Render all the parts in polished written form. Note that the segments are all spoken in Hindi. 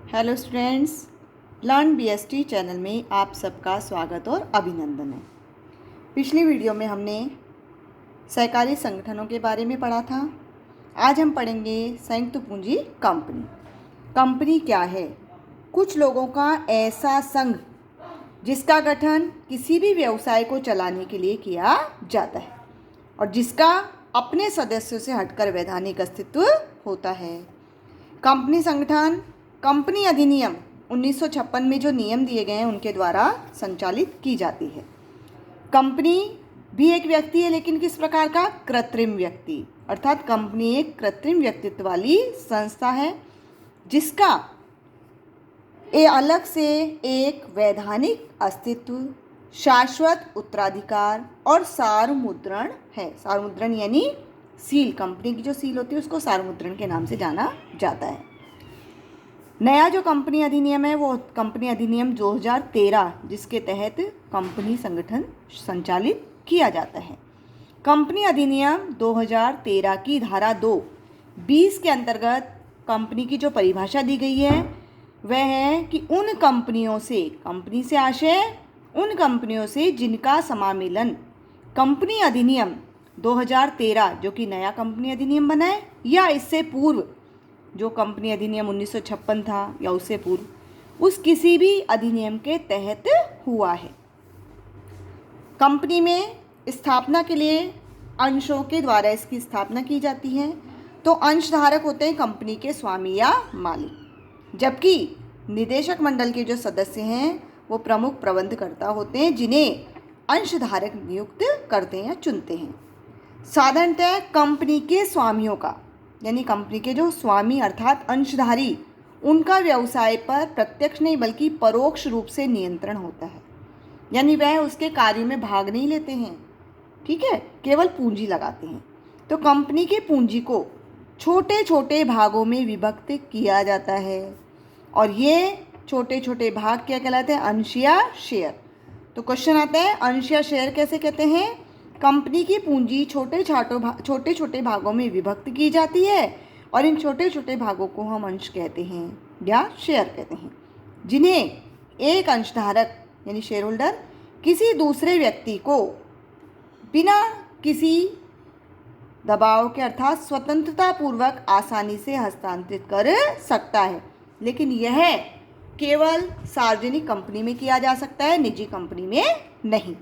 Hello students, learn BST channel में आप सबका स्वागत और अभिनंदन है। पिछली वीडियो में हमने सहकारी संगठनों के बारे में पढ़ा था। आज हम पढ़ेंगे संयुक्त पूंजी कंपनी। कंपनी क्या है? कुछ लोगों का ऐसा संघ जिसका गठन किसी भी व्यवसाय को चलाने के लिए किया जाता है और जिसका अपने सदस्यों से हटकर वैधानिक अस्तित्व होता है। कंपनी संगठन कंपनी अधिनियम 1956 में जो नियम दिए गए हैं उनके द्वारा संचालित की जाती है। कंपनी भी एक व्यक्ति है, लेकिन किस प्रकार का? कृत्रिम व्यक्ति। अर्थात कंपनी एक कृत्रिम व्यक्तित्व वाली संस्था है जिसका अलग से एक वैधानिक अस्तित्व, शाश्वत उत्तराधिकार और सार्वमुद्रण है। सार्वमुद्रण यानी सील, कंपनी की जो सील होती है उसको सार्वमुद्रण के नाम से जाना जाता है। नया जो कंपनी अधिनियम है वो कंपनी अधिनियम 2013, जिसके तहत कंपनी संगठन संचालित किया जाता है। कंपनी अधिनियम 2013 की धारा 2(20) के अंतर्गत कंपनी की जो परिभाषा दी गई है वह है कि उन कंपनियों से, कंपनी से आशय उन कंपनियों से जिनका समामेलन कंपनी अधिनियम 2013 जो कि नया कंपनी अधिनियम बना है या इससे पूर्व जो कंपनी अधिनियम 1956 था या उससे पूर्व उस किसी भी अधिनियम के तहत हुआ है। कंपनी में स्थापना के लिए अंशों के द्वारा इसकी स्थापना की जाती है। तो अंशधारक होते हैं कंपनी के स्वामी या मालिक, जबकि निदेशक मंडल के जो सदस्य हैं वो प्रमुख प्रबंधकर्ता होते हैं जिन्हें अंशधारक नियुक्त करते हैं या चुनते हैं। साधारणतः कंपनी के स्वामियों का यानी कंपनी के जो स्वामी अर्थात अंशधारी, उनका व्यवसाय पर प्रत्यक्ष नहीं बल्कि परोक्ष रूप से नियंत्रण होता है। यानी वह उसके कार्यों में भाग नहीं लेते हैं, ठीक है, केवल पूंजी लगाते हैं। तो कंपनी के पूंजी को छोटे छोटे भागों में विभक्त किया जाता है और ये छोटे छोटे भाग क्या कहलाते हैं? अंश या शेयर। तो क्वेश्चन आता है अंश या शेयर कैसे कहते हैं? कंपनी की पूंजी छोटे छोटे भागों में विभक्त की जाती है और इन छोटे छोटे भागों को हम अंश कहते हैं या शेयर कहते हैं, जिन्हें एक अंशधारक यानी शेयर होल्डर किसी दूसरे व्यक्ति को बिना किसी दबाव के अर्थात स्वतंत्रता पूर्वक आसानी से हस्तांतरित कर सकता है। लेकिन यह केवल सार्वजनिक कंपनी में किया जा सकता है, निजी कंपनी में नहीं।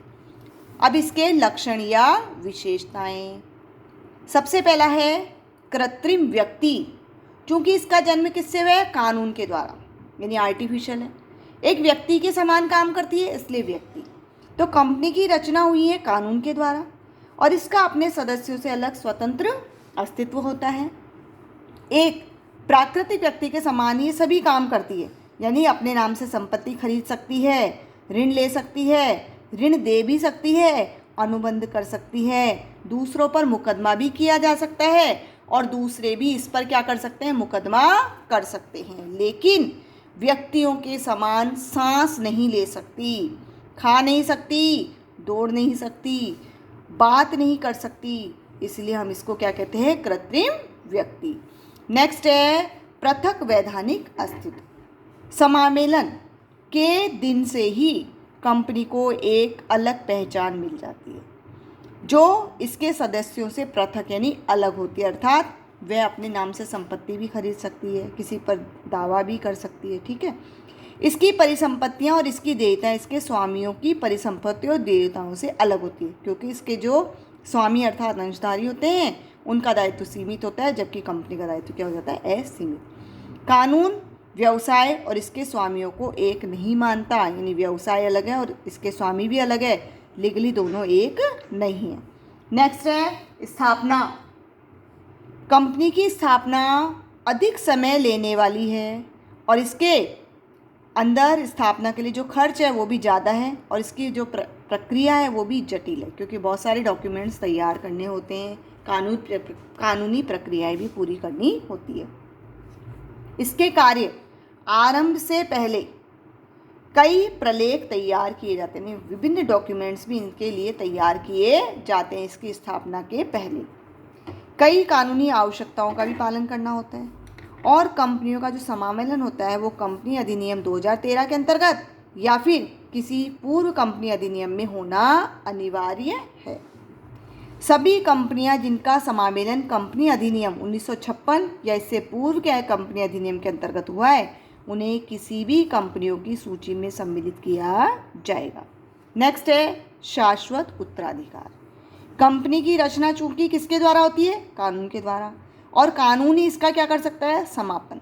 अब इसके लक्षण या विशेषताएं। सबसे पहला है कृत्रिम व्यक्ति। क्योंकि इसका जन्म किससे हुआ है? कानून के द्वारा, यानी आर्टिफिशियल है। एक व्यक्ति के समान काम करती है इसलिए व्यक्ति। तो कंपनी की रचना हुई है कानून के द्वारा और इसका अपने सदस्यों से अलग स्वतंत्र अस्तित्व होता है। एक प्राकृतिक व्यक्ति के समान ही सभी काम करती है, यानी अपने नाम से संपत्ति खरीद सकती है, ऋण ले सकती है, ऋण दे भी सकती है, अनुबंध कर सकती है, दूसरों पर मुकदमा भी किया जा सकता है और दूसरे भी इस पर क्या कर सकते हैं? मुकदमा कर सकते हैं। लेकिन व्यक्तियों के समान सांस नहीं ले सकती, खा नहीं सकती, दौड़ नहीं सकती, बात नहीं कर सकती, इसलिए हम इसको क्या कहते हैं? कृत्रिम व्यक्ति। नेक्स्ट है पृथक वैधानिक अस्तित्व। समामेलन के दिन से ही कंपनी को एक अलग पहचान मिल जाती है जो इसके सदस्यों से पृथक यानी अलग होती है। अर्थात वह अपने नाम से संपत्ति भी खरीद सकती है, किसी पर दावा भी कर सकती है, ठीक है। इसकी परिसंपत्तियां और इसकी देयताएं इसके स्वामियों की परिसंपत्तियों और देयताओं से अलग होती है, क्योंकि इसके जो स्वामी अर्थात अंशधारी होते हैं उनका दायित्व सीमित होता है, जबकि कंपनी का दायित्व क्या हो जाता है? असीमित। कानून व्यवसाय और इसके स्वामियों को एक नहीं मानता, यानी व्यवसाय अलग है और इसके स्वामी भी अलग है, लीगली दोनों एक नहीं है। नेक्स्ट है स्थापना। कंपनी की स्थापना अधिक समय लेने वाली है और इसके अंदर स्थापना के लिए जो खर्च है वो भी ज़्यादा है और इसकी जो प्रक्रिया है वो भी जटिल है, क्योंकि बहुत सारे डॉक्यूमेंट्स तैयार करने होते हैं, कानूनी प्रक्रियाएं भी पूरी करनी होती है। इसके कार्य आरंभ से पहले कई प्रलेख तैयार किए जाते हैं, विभिन्न डॉक्यूमेंट्स भी इनके लिए तैयार किए जाते हैं। इसकी स्थापना के पहले कई कानूनी आवश्यकताओं का भी पालन करना होता है और कंपनियों का जो समामेलन होता है वो कंपनी अधिनियम 2013 के अंतर्गत या फिर किसी पूर्व कंपनी अधिनियम में होना अनिवार्य है। सभी कंपनियां जिनका समामेलन कंपनी अधिनियम 1956 या इससे पूर्व के कंपनी अधिनियम के अंतर्गत हुआ है उन्हें किसी भी कंपनियों की सूची में सम्मिलित किया जाएगा। नेक्स्ट है शाश्वत उत्तराधिकार। कंपनी की रचना चूंकि किसके द्वारा होती है? कानून के द्वारा, और कानून ही इसका क्या कर सकता है? समापन।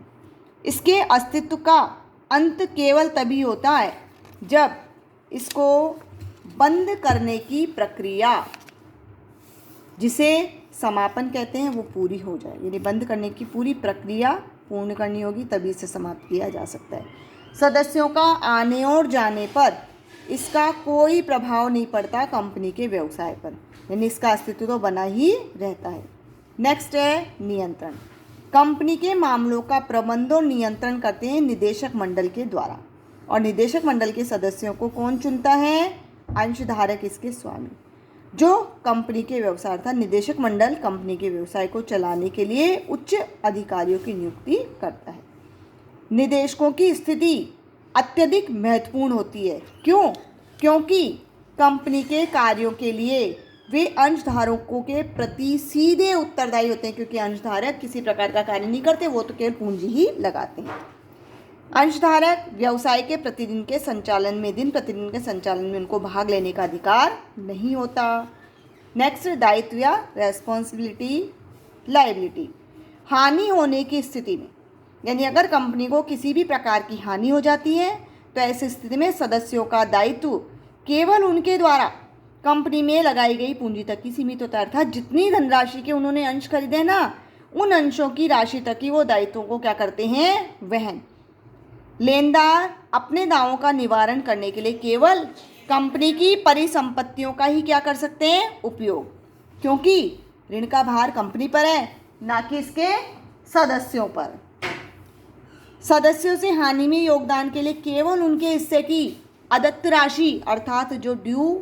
इसके अस्तित्व का अंत केवल तभी होता है जब इसको बंद करने की प्रक्रिया, जिसे समापन कहते हैं, वो पूरी हो जाए। यानी बंद करने की पूरी प्रक्रिया पूर्ण करनी होगी, तभी इसे समाप्त किया जा सकता है। सदस्यों का आने और जाने पर इसका कोई प्रभाव नहीं पड़ता कंपनी के व्यवसाय पर, यानी इसका अस्तित्व तो बना ही रहता है। नेक्स्ट है नियंत्रण। कंपनी के मामलों का प्रबंध और नियंत्रण करते हैं निदेशक मंडल के द्वारा, और निदेशक मंडल के सदस्यों को कौन चुनता है? अंशधारक, इसके स्वामी। जो कंपनी के व्यवसाय अर्थात निदेशक मंडल कंपनी के व्यवसाय को चलाने के लिए उच्च अधिकारियों की नियुक्ति करता है। निदेशकों की स्थिति अत्यधिक महत्वपूर्ण होती है। क्यों? क्योंकि कंपनी के कार्यों के लिए वे अंशधारकों के प्रति सीधे उत्तरदायी होते हैं, क्योंकि अंशधारक किसी प्रकार का कार्य नहीं करते, वो तो केवल पूंजी ही लगाते हैं। अंशधारक व्यवसाय के प्रतिदिन के संचालन में, दिन प्रतिदिन के संचालन में उनको भाग लेने का अधिकार नहीं होता। नेक्स्ट, दायित्व या रेस्पॉन्सिबिलिटी, लायबिलिटी। हानि होने की स्थिति में, यानी अगर कंपनी को किसी भी प्रकार की हानि हो जाती है तो ऐसी स्थिति में सदस्यों का दायित्व केवल उनके द्वारा कंपनी में लगाई गई पूंजी तक ही सीमित होता है। अर्थात जितनी धनराशि के उन्होंने अंश खरीदे ना, उन अंशों की राशि तक ही वो दायित्वों को क्या करते हैं? वहन। लेनदार अपने दावों का निवारण करने के लिए केवल कंपनी की परिसंपत्तियों का ही क्या कर सकते हैं? उपयोग, क्योंकि ऋण का भार कंपनी पर है, ना कि इसके सदस्यों पर। सदस्यों से हानि में योगदान के लिए केवल उनके हिस्से की अदत्त राशि अर्थात जो ड्यू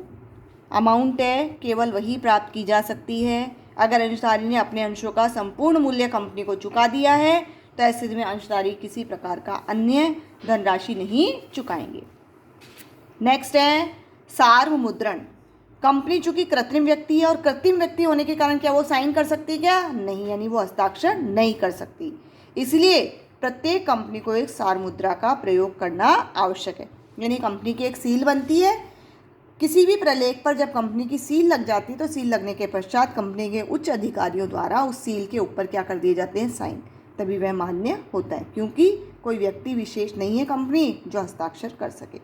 अमाउंट है केवल वही प्राप्त की जा सकती है। अगर अंशधारी ने अपने अंशों का संपूर्ण मूल्य कंपनी को चुका दिया है तो ऐसे स्थिति में अंशधारी किसी प्रकार का अन्य धनराशि नहीं चुकाएंगे। नेक्स्ट है सार्वमुद्रण। कंपनी चूंकि कृत्रिम व्यक्ति है और कृत्रिम व्यक्ति होने के कारण क्या वो साइन कर सकती है? क्या नहीं, यानी वो हस्ताक्षर नहीं कर सकती। इसलिए प्रत्येक कंपनी को एक सार्वमुद्रा का प्रयोग करना आवश्यक है, यानी कंपनी की एक सील बनती है। किसी भी प्रलेख पर जब कंपनी की सील लग जाती है तो सील लगने के पश्चात कंपनी के उच्च अधिकारियों द्वारा उस सील के ऊपर क्या कर दिए जाते हैं? साइन, तभी वह मान्य होता है, क्योंकि कोई व्यक्ति विशेष नहीं है कंपनी जो हस्ताक्षर कर सके।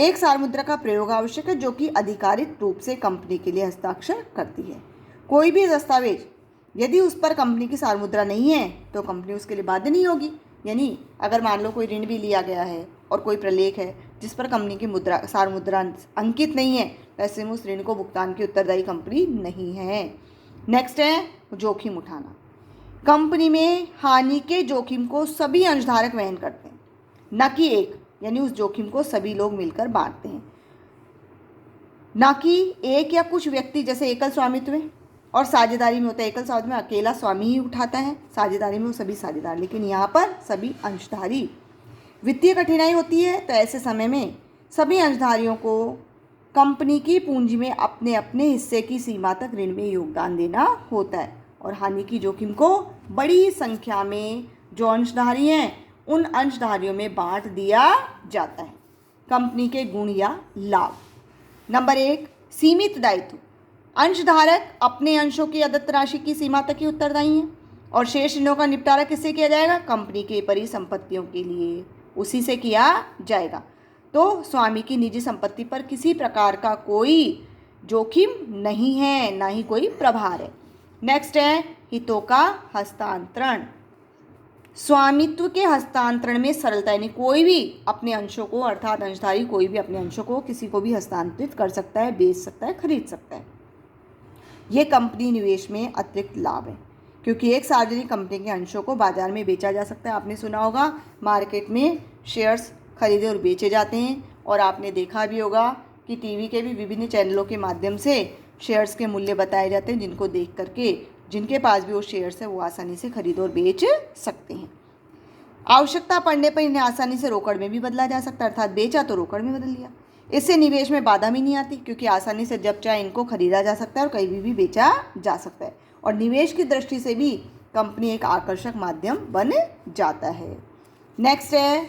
एक सार्वमुद्रा का प्रयोग आवश्यक है जो कि अधिकारित रूप से कंपनी के लिए हस्ताक्षर करती है। कोई भी दस्तावेज यदि उस पर कंपनी की सार्वमुद्रा नहीं है तो कंपनी उसके लिए बाध्य नहीं होगी। यानी अगर मान लो कोई ऋण भी लिया गया है और कोई प्रलेख है जिस पर कंपनी की मुद्रा सार्वमुद्रा अंकित नहीं है, ऐसे में उस ऋण को भुगतान की उत्तरदायी कंपनी नहीं है। नेक्स्ट है जोखिम उठाना। कंपनी में हानि के जोखिम को सभी अंशधारक वहन करते हैं, न कि एक, यानी उस जोखिम को सभी लोग मिलकर बांटते हैं, ना कि एक या कुछ व्यक्ति जैसे एकल स्वामित्व में और साझेदारी में होता है। एकल स्वामित्व में अकेला स्वामी ही उठाता है, साझेदारी में वो सभी साझेदार, लेकिन यहाँ पर सभी अंशधारी। वित्तीय कठिनाई होती है तो ऐसे समय में सभी अंशधारियों को कंपनी की पूंजी में अपने अपने हिस्से की सीमा तक ऋण में योगदान देना होता है, और हानि की जोखिम को बड़ी संख्या में जो अंशधारी हैं उन अंशधारियों में बांट दिया जाता है। कंपनी के गुण या लाभ। नंबर 1, सीमित दायित्व। अंशधारक अपने अंशों की अदत्त राशि की सीमा तक ही उत्तरदायी हैं और शेष ऋणों का निपटारा किससे किया जाएगा? कंपनी के परिसंपत्तियों के लिए उसी से किया जाएगा। तो स्वामी की निजी संपत्ति पर किसी प्रकार का कोई जोखिम नहीं है, ना ही कोई प्रभार है। नेक्स्ट है हितों का हस्तांतरण। स्वामित्व के हस्तांतरण में सरलता, यानी कोई भी अपने अंशों को अर्थात अंशधारी कोई भी अपने अंशों को किसी को भी हस्तांतरित कर सकता है, बेच सकता है, खरीद सकता है। ये कंपनी निवेश में अतिरिक्त लाभ है, क्योंकि एक सार्वजनिक कंपनी के अंशों को बाजार में बेचा जा सकता है। आपने सुना होगा मार्केट में शेयर्स खरीदे और बेचे जाते हैं, और आपने देखा भी होगा कि टीवी के भी विभिन्न चैनलों के माध्यम से शेयर्स के मूल्य बताए जाते हैं, जिनको देख करके जिनके पास भी वो शेयर्स है वो आसानी से खरीद और बेच सकते हैं। आवश्यकता पड़ने पर इन्हें आसानी से रोकड़ में भी बदला जा सकता है, अर्थात बेचा तो रोकड़ में बदल लिया। इससे निवेश में बाधा भी नहीं आती, क्योंकि आसानी से जब चाहे इनको खरीदा जा सकता है और कहीं भी बेचा जा सकता है। और निवेश की दृष्टि से भी कंपनी एक आकर्षक माध्यम बन जाता है। नेक्स्ट है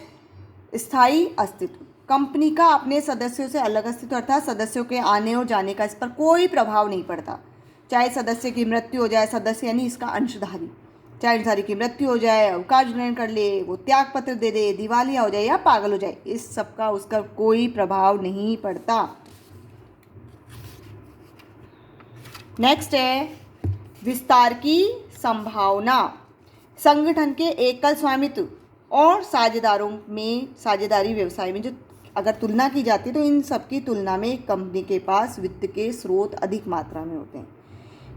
स्थायी अस्तित्व। कंपनी का अपने सदस्यों से अलग अस्तित्व, अर्थात सदस्यों के आने और जाने का इस पर कोई प्रभाव नहीं पड़ता। चाहे सदस्य की मृत्यु हो जाए, सदस्य यानी इसका अंशधारी, चाहे अंशधारी की मृत्यु हो जाए, अवकाश ग्रहण कर ले, वो त्याग पत्र दे दे, दिवालिया हो जाए या पागल हो जाए, इस सब का उसका कोई प्रभाव नहीं पड़ता। नेक्स्ट है विस्तार की संभावना। संगठन के एकल स्वामित्व और साझेदारों में साझेदारी व्यवसाय में जो अगर तुलना की जाती है तो इन सब की तुलना में कंपनी के पास वित्त के स्रोत अधिक मात्रा में होते हैं,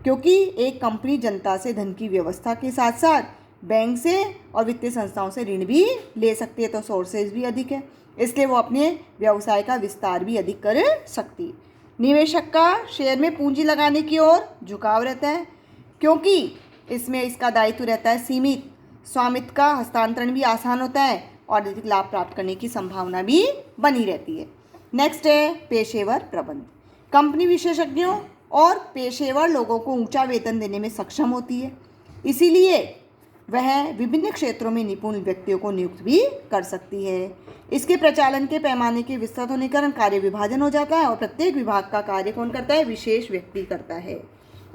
क्योंकि एक कंपनी जनता से धन की व्यवस्था के साथ साथ बैंक से और वित्तीय संस्थाओं से ऋण भी ले सकती है, तो सोर्सेज भी अधिक है, इसलिए वो अपने व्यवसाय का विस्तार भी अधिक कर सकती है। निवेशक का शेयर में पूंजी लगाने की ओर झुकाव रहता है, क्योंकि इसमें इसका दायित्व रहता है सीमित, स्वामित्व का हस्तांतरण भी आसान होता है और अधिक लाभ प्राप्त करने की संभावना भी बनी रहती है। नेक्स्ट है पेशेवर प्रबंध। कंपनी विशेषज्ञों और पेशेवर लोगों को ऊंचा वेतन देने में सक्षम होती है, इसीलिए वह विभिन्न क्षेत्रों में निपुण व्यक्तियों को नियुक्त भी कर सकती है। इसके प्रचालन के पैमाने के विस्तृत होने के कारण कार्य विभाजन हो जाता है और प्रत्येक विभाग का कार्य कौन करता है? विशेष व्यक्ति करता है,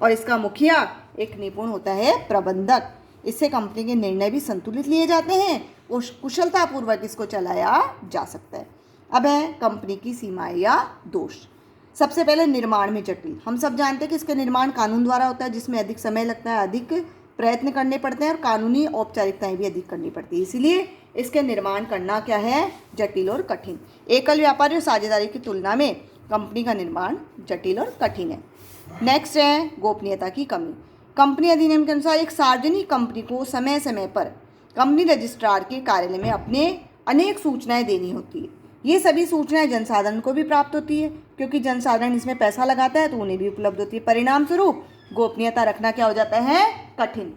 और इसका मुखिया एक निपुण होता है प्रबंधक। इससे कंपनी के निर्णय भी संतुलित लिए जाते हैं और कुशलतापूर्वक इसको चलाया जा सकता है। अब है कंपनी की सीमाएं या दोष। सबसे पहले निर्माण में जटिल। हम सब जानते हैं कि इसका निर्माण कानून द्वारा होता है, जिसमें अधिक समय लगता है, अधिक प्रयत्न करने पड़ते हैं और कानूनी औपचारिकताएं भी अधिक करनी पड़ती है, इसीलिए इसके निर्माण करना क्या है? जटिल और कठिन। एकल व्यापारी और साझेदारी की तुलना में कंपनी का निर्माण जटिल और कठिन है। नेक्स्ट है गोपनीयता की कमी। कंपनी अधिनियम के अनुसार एक सार्वजनिक कंपनी को समय समय पर कंपनी रजिस्ट्रार के कार्यालय में अपने अनेक सूचनाएं देनी होती है। ये सभी सूचनाएं जनसाधारण को भी प्राप्त होती है, क्योंकि जनसाधारण इसमें पैसा लगाता है तो उन्हें भी उपलब्ध होती है। परिणाम स्वरूप गोपनीयता रखना क्या हो जाता है? कठिन।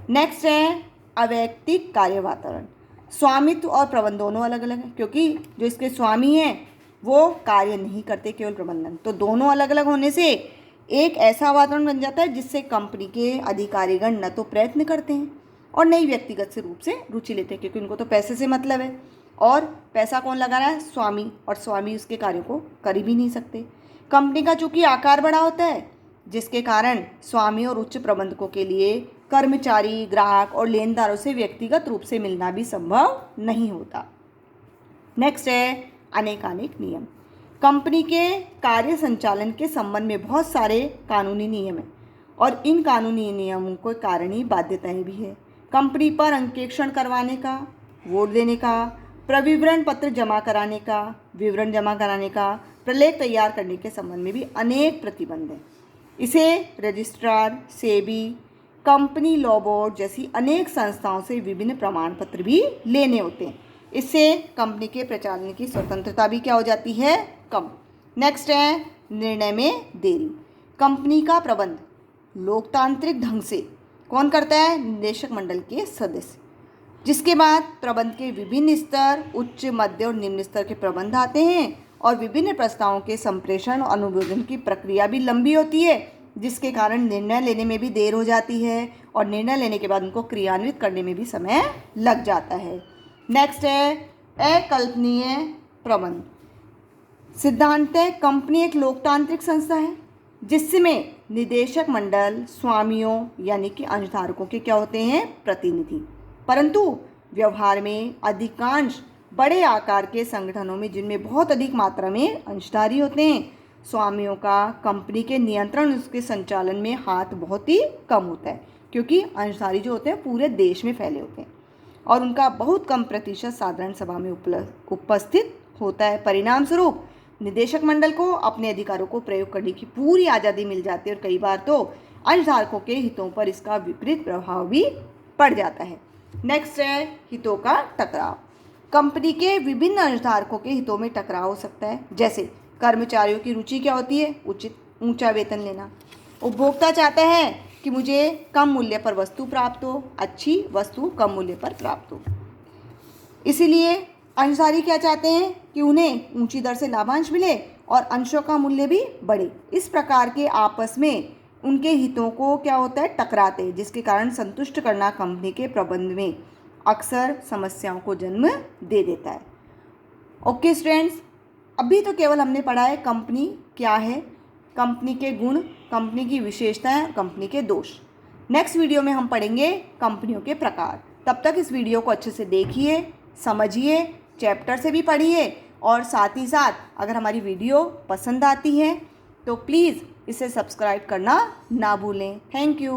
नेक्स्ट है अवैयक्तिक कार्य वातावरण। स्वामित्व और प्रबंधन दोनों अलग अलग है, क्योंकि जो इसके स्वामी हैं वो कार्य नहीं करते, केवल प्रबंधन, तो दोनों अलग अलग होने से एक ऐसा वातावरण बन जाता है जिससे कंपनी के अधिकारीगण न तो प्रयत्न करते हैं और न ही व्यक्तिगत से रूप से रुचि लेते हैं, क्योंकि उनको तो पैसे से मतलब है, और पैसा कौन लगा रहा है? स्वामी, और स्वामी उसके कार्यों को कर भी नहीं सकते। कंपनी का चूंकि आकार बड़ा होता है, जिसके कारण स्वामी और उच्च प्रबंधकों के लिए कर्मचारी, ग्राहक और लेनदारों से व्यक्तिगत रूप से मिलना भी संभव नहीं होता। नेक्स्ट है अनेकानेक नियम। कंपनी के कार्य संचालन के संबंध में बहुत सारे कानूनी नियम हैं और इन कानूनी नियमों के कारण ही बाध्यताएं भी है। कंपनी पर अंकेक्षण करवाने का, वोट देने का, प्रविवरण पत्र जमा कराने का, विवरण जमा कराने का, प्रलेख तैयार करने के संबंध में भी अनेक प्रतिबंध हैं। इसे registrar, SEBI, company law board जैसी अनेक संस्थाओं से विभिन्न प्रमाण पत्र भी लेने होते हैं। इससे कंपनी के प्रचालन की स्वतंत्रता भी क्या हो जाती है? कम। नेक्स्ट है निर्णय में देरी। कंपनी का प्रबंध लोकतांत्रिक ढंग से कौन करता है? निदेशक मंडल के सदस्य, जिसके बाद प्रबंध के विभिन्न स्तर, उच्च, मध्य और निम्न स्तर के प्रबंध आते हैं और विभिन्न प्रस्तावों के संप्रेषण और अनुमोदन की प्रक्रिया भी लंबी होती है, जिसके कारण निर्णय लेने में भी देर हो जाती है और निर्णय लेने के बाद उनको क्रियान्वित करने में भी समय लग जाता है। नेक्स्ट है अकल्पनीय प्रबंध। सिद्धांत है कंपनी एक लोकतांत्रिक संस्था है जिसमें निदेशक मंडल स्वामियों यानी कि अंशधारकों के क्या होते हैं? प्रतिनिधि। परंतु व्यवहार में अधिकांश बड़े आकार के संगठनों में, जिनमें बहुत अधिक मात्रा में अंशधारी होते हैं, स्वामियों का कंपनी के नियंत्रण, उसके संचालन में हाथ बहुत ही कम होता है, क्योंकि अंशधारी जो होते हैं पूरे देश में फैले होते हैं और उनका बहुत कम प्रतिशत साधारण सभा में उपस्थित होता है। परिणाम स्वरूप निदेशक मंडल को अपने अधिकारों को प्रयोग करने की पूरी आज़ादी मिल जाती है और कई बार तो अंशधारकों के हितों पर इसका विपरीत प्रभाव भी पड़ जाता है। नेक्स्ट है हितों का टकराव। कंपनी के विभिन्न अंशधारकों के हितों में टकराव हो सकता है, जैसे कर्मचारियों की रुचि क्या होती है? उचित ऊंचा वेतन लेना। उपभोक्ता चाहता है कि मुझे कम मूल्य पर वस्तु प्राप्त हो, अच्छी वस्तु कम मूल्य पर प्राप्त हो। इसीलिए अंशधारी क्या चाहते हैं कि उन्हें ऊंची दर से लाभांश मिले और अंशों का मूल्य भी बढ़े। इस प्रकार के आपस में उनके हितों को क्या होता है, टकराते हैं, जिसके कारण संतुष्ट करना कंपनी के प्रबंध में अक्सर समस्याओं को जन्म दे देता है। ओके स्टूडेंट्स, अभी तो केवल हमने पढ़ा है कंपनी क्या है, कंपनी के गुण, कंपनी की विशेषताएं, कंपनी के दोष। नेक्स्ट वीडियो में हम पढ़ेंगे कंपनियों के प्रकार। तब तक इस वीडियो को अच्छे से देखिए, समझिए, चैप्टर से भी पढ़िए और साथ ही साथ अगर हमारी वीडियो पसंद आती है तो प्लीज़ इसे सब्सक्राइब करना ना भूलें। Thank you.